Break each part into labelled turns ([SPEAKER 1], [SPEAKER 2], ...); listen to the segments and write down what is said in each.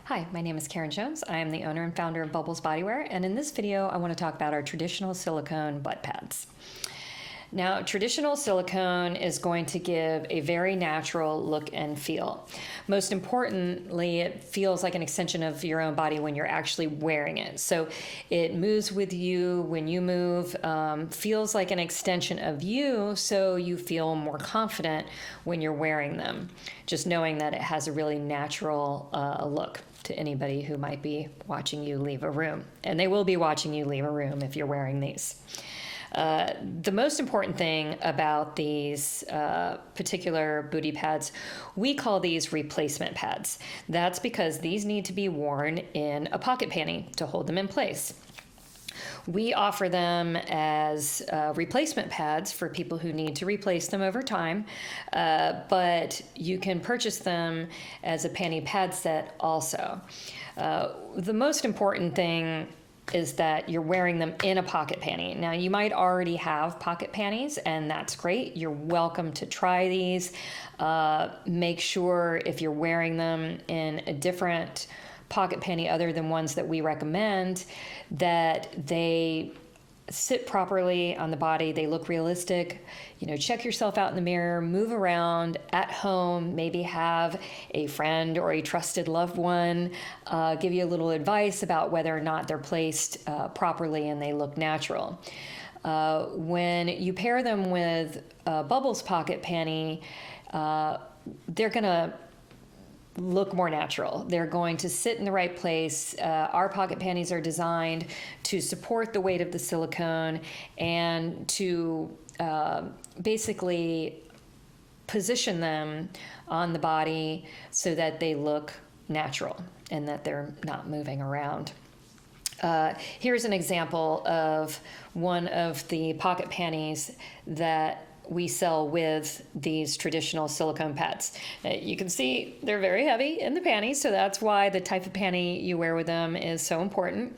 [SPEAKER 1] Hi, my name is Karen Jones. I am the owner and founder of Bubbles Bodywear, and in this video I want to talk about our traditional silicone butt pads. Now, traditional silicone is going to give a very natural look and feel. Most importantly, it feels like an extension of your own body when you're actually wearing it. So it moves with you when you move, feels like an extension of you, so you feel more confident when you're wearing them, just knowing that it has a really natural look to anybody who might be watching you leave a room. And they will be watching you leave a room if you're wearing these. The most important thing about these particular booty pads, we call these replacement pads. That's because these need to be worn in a pocket panty to hold them in place. We offer them as replacement pads for people who need to replace them over time, but you can purchase them as a panty pad set also. The most important thing is that you're wearing them in a pocket panty. Now, you might already have pocket panties, and that's great. You're welcome to try these. Make sure if you're wearing them in a different pocket panty other than ones that we recommend, that they sit properly on the body, they look realistic. You know, check yourself out in the mirror, move around at home, maybe have a friend or a trusted loved one give you a little advice about whether or not they're placed properly and they look natural. When you pair them with a Bubbles pocket panty, they're gonna look more natural. They're going to sit in the right place. Our pocket panties are designed to support the weight of the silicone and to basically position them on the body so that they look natural and that they're not moving around. Here's an example of one of the pocket panties that we sell with these traditional silicone pads. You can see they're very heavy in the panties, so that's why the type of panty you wear with them is so important.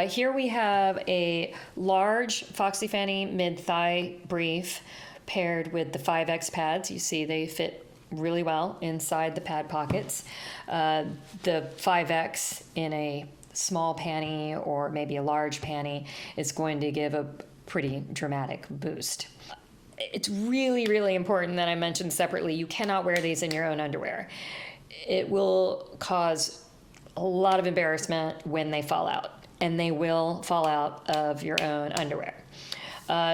[SPEAKER 1] Here we have a large Foxy Fanny mid-thigh brief paired with the 5X pads. You see they fit really well inside the pad pockets. The 5X in a small panty or maybe a large panty is going to give a pretty dramatic boost. It's really, really important that I mention separately, you cannot wear these in your own underwear. It will cause a lot of embarrassment when they fall out, and they will fall out of your own underwear.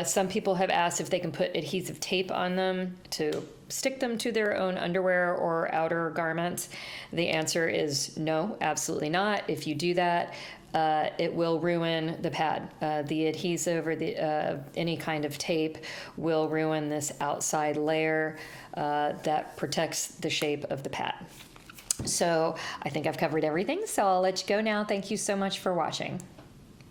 [SPEAKER 1] Some people have asked if they can put adhesive tape on them to stick them to their own underwear or outer garments. The answer is no, absolutely not. If you do that, it will ruin the pad. The adhesive or any kind of tape will ruin this outside layer that protects the shape of the pad. So I think I've covered everything, so I'll let you go now. Thank you so much for watching.